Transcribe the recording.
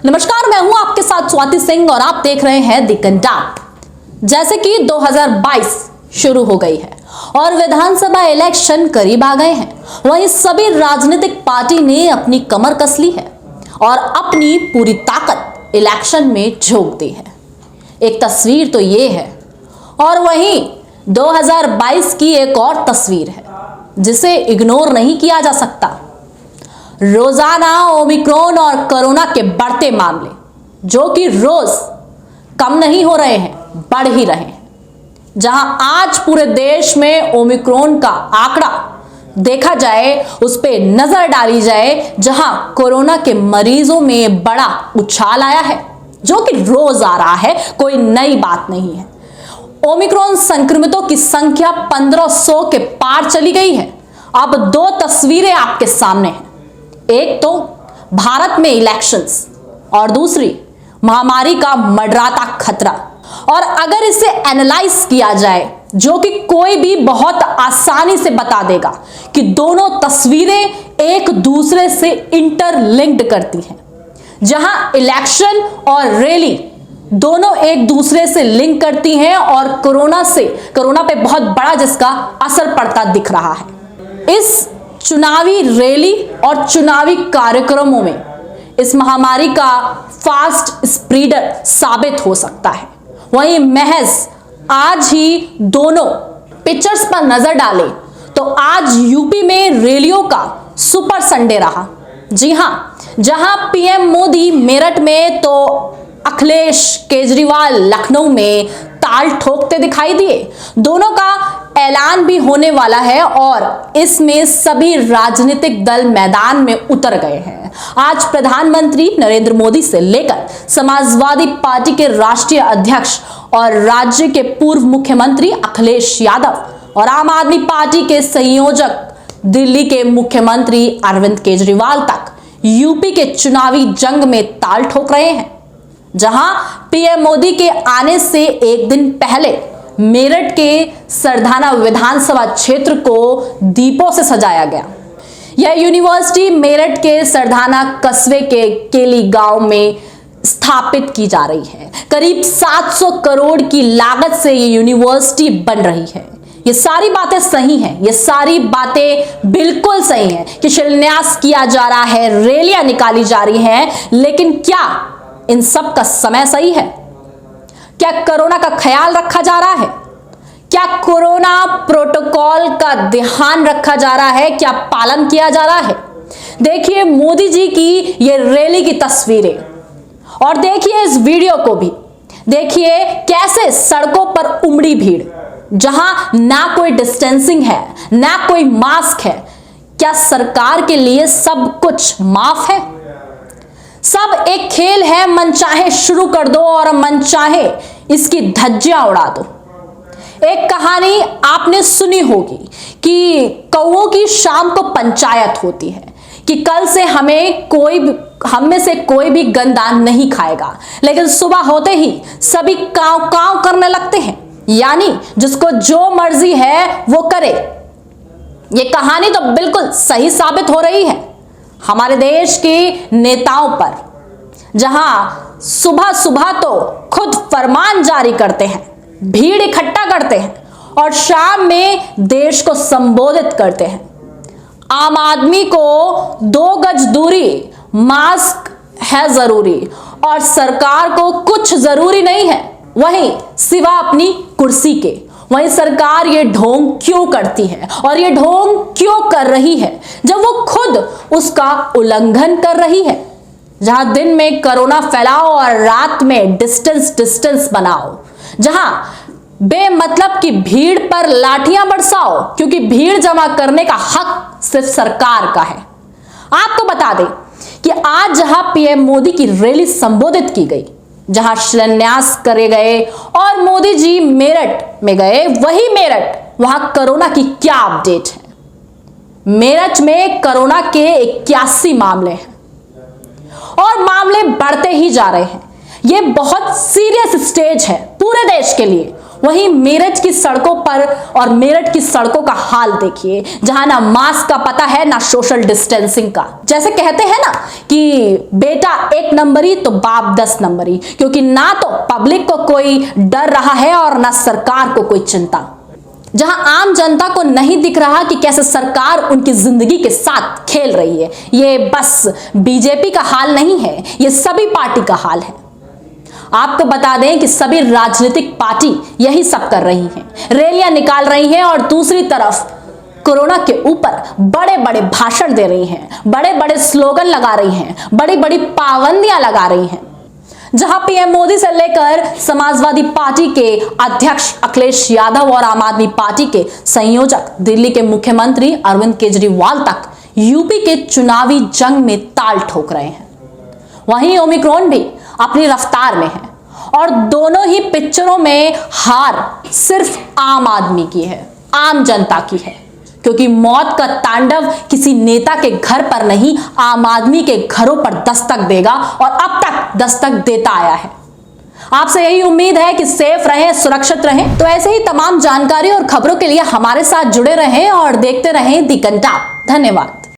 नमस्कार, मैं हूं आपके साथ स्वाति सिंह और आप देख रहे हैं द कंडक्ट। जैसे कि 2022 शुरू हो गई है और विधानसभा इलेक्शन करीब आ गए हैं, वहीं सभी राजनीतिक पार्टी ने अपनी कमर कस ली है और अपनी पूरी ताकत इलेक्शन में झोंक दी है। एक तस्वीर तो ये है और वहीं 2022 की एक और तस्वीर है जिसे इग्नोर नहीं किया जा सकता। रोजाना ओमिक्रॉन और कोरोना के बढ़ते मामले जो कि रोज कम नहीं हो रहे हैं, बढ़ ही रहे हैं। जहां आज पूरे देश में ओमिक्रॉन का आंकड़ा देखा जाए, उस पे नजर डाली जाए, जहां कोरोना के मरीजों में बड़ा उछाल आया है जो कि रोज आ रहा है, कोई नई बात नहीं है। ओमिक्रॉन संक्रमितों की संख्या 1500 के पार चली गई है। अब दो तस्वीरें आपके सामने हैं, एक तो भारत में इलेक्शंस और दूसरी महामारी का मंडराता खतरा। और अगर इसे एनालाइज किया जाए, जो कि कोई भी बहुत आसानी से बता देगा कि दोनों तस्वीरें एक दूसरे से इंटरलिंक्ड करती हैं। जहां इलेक्शन और रैली दोनों एक दूसरे से लिंक करती हैं और कोरोना पे बहुत बड़ा जिसका असर पड़ता दिख रहा है। इस चुनावी रैली और चुनावी कार्यक्रमों में इस महामारी का फास्ट स्प्रेडर साबित हो सकता है। वहीं महज आज ही दोनों पिक्चर्स पर नजर डालें तो आज यूपी में रैलियों का सुपर संडे रहा। जी हां, जहां पीएम मोदी मेरठ में तो अखिलेश केजरीवाल लखनऊ में ताल ठोकते दिखाई दिए। दोनों का ऐलान भी होने वाला है और इसमें सभी राजनीतिक दल मैदान में उतर गए हैं। आज प्रधानमंत्री नरेंद्र मोदी से लेकर समाजवादी पार्टी के राष्ट्रीय अध्यक्ष और राज्य के पूर्व मुख्यमंत्री अखिलेश यादव और आम आदमी पार्टी के संयोजक दिल्ली के मुख्यमंत्री अरविंद केजरीवाल तक यूपी के चुनावी जंग में ताल ठोक रहे हैं। जहां पीएम मोदी के आने से एक दिन पहले मेरठ के सरधाना विधानसभा क्षेत्र को दीपों से सजाया गया। यह यूनिवर्सिटी मेरठ के सरधाना कस्बे के केली गांव में स्थापित की जा रही है। करीब 700 करोड़ की लागत से यह यूनिवर्सिटी बन रही है। ये सारी बातें सही हैं, ये सारी बातें बिल्कुल सही हैं कि शिलान्यास किया जा रहा है, रैलियां निकाली जा रही हैं, लेकिन क्या इन सब का समय सही है? क्या कोरोना का ख्याल रखा जा रहा है? क्या कोरोना प्रोटोकॉल का ध्यान रखा जा रहा है? क्या पालन किया जा रहा है? देखिए मोदी जी की ये रैली की तस्वीरें और देखिए इस वीडियो को भी। देखिए कैसे सड़कों पर उमड़ी भीड़, जहां ना कोई डिस्टेंसिंग है, ना कोई मास्क है। क्या सरकार के लिए सब कुछ माफ है? सब एक खेल है, मनचाहे शुरू कर दो और मनचाहे इसकी धज्जियां उड़ा दो। एक कहानी आपने सुनी होगी कि कौओं की शाम को पंचायत होती है कि कल से हम में से कोई भी गंदा नहीं खाएगा, लेकिन सुबह होते ही सभी काव काव करने लगते हैं, यानी जिसको जो मर्जी है वो करे। ये कहानी तो बिल्कुल सही साबित हो रही है हमारे देश के नेताओं पर, जहां सुबह सुबह तो खुद फरमान जारी करते हैं, भीड़ इकट्ठा करते हैं और शाम में देश को संबोधित करते हैं। आम आदमी को 2 गज दूरी, मास्क है जरूरी और सरकार को कुछ जरूरी नहीं है, वहीं सिवा अपनी कुर्सी के। वहीं सरकार ये ढोंग क्यों करती है और ये ढोंग क्यों कर रही है जब वो खुद उसका उल्लंघन कर रही है? जहां दिन में कोरोना फैलाओ और रात में डिस्टेंस बनाओ, जहां बेमतलब की भीड़ पर लाठियां बरसाओ, क्योंकि भीड़ जमा करने का हक सिर्फ सरकार का है। आपको बता दें कि आज जहां पीएम मोदी की रैली संबोधित की गई, जहां शिलान्यास करे गए और मोदी जी मेरठ में गए, वही मेरठ, वहां कोरोना की क्या अपडेट है? मेरठ में कोरोना के 81 मामले हैं और मामले बढ़ते ही जा रहे हैं। यह बहुत सीरियस स्टेज है पूरे देश के लिए। वहीं मेरठ की सड़कों पर और मेरठ की सड़कों का हाल देखिए, जहां ना मास्क का पता है ना सोशल डिस्टेंसिंग का। जैसे कहते हैं ना कि बेटा 1 नंबरी तो बाप 10 नंबरी, क्योंकि ना तो पब्लिक को कोई डर रहा है और ना सरकार को कोई चिंता। जहां आम जनता को नहीं दिख रहा कि कैसे सरकार उनकी जिंदगी के साथ खेल रही है। ये बस बीजेपी का हाल नहीं है, ये सभी पार्टी का हाल है। आपको बता दें कि सभी राजनीतिक पार्टी यही सब कर रही हैं, रैलियां निकाल रही हैं और दूसरी तरफ कोरोना के ऊपर बड़े बड़े भाषण दे रही हैं, बड़े बड़े स्लोगन लगा रही हैं, बड़ी बड़ी पाबंदियां लगा रही हैं। जहां पीएम मोदी से लेकर समाजवादी पार्टी के अध्यक्ष अखिलेश यादव और आम आदमी पार्टी के संयोजक दिल्ली के मुख्यमंत्री अरविंद केजरीवाल तक यूपी के चुनावी जंग में ताल ठोक रहे हैं। वहीं ओमिक्रॉन भी अपनी रफ्तार में है और दोनों ही पिक्चरों में हार सिर्फ आम आदमी की है, आम जनता की है, क्योंकि मौत का तांडव किसी नेता के घर पर नहीं, आम आदमी के घरों पर दस्तक देगा और अब तक दस्तक देता आया है। आपसे यही उम्मीद है कि सेफ रहें, सुरक्षित रहें। तो ऐसे ही तमाम जानकारी और खबरों के लिए हमारे साथ जुड़े रहें और देखते रहें दी कंटाप। धन्यवाद।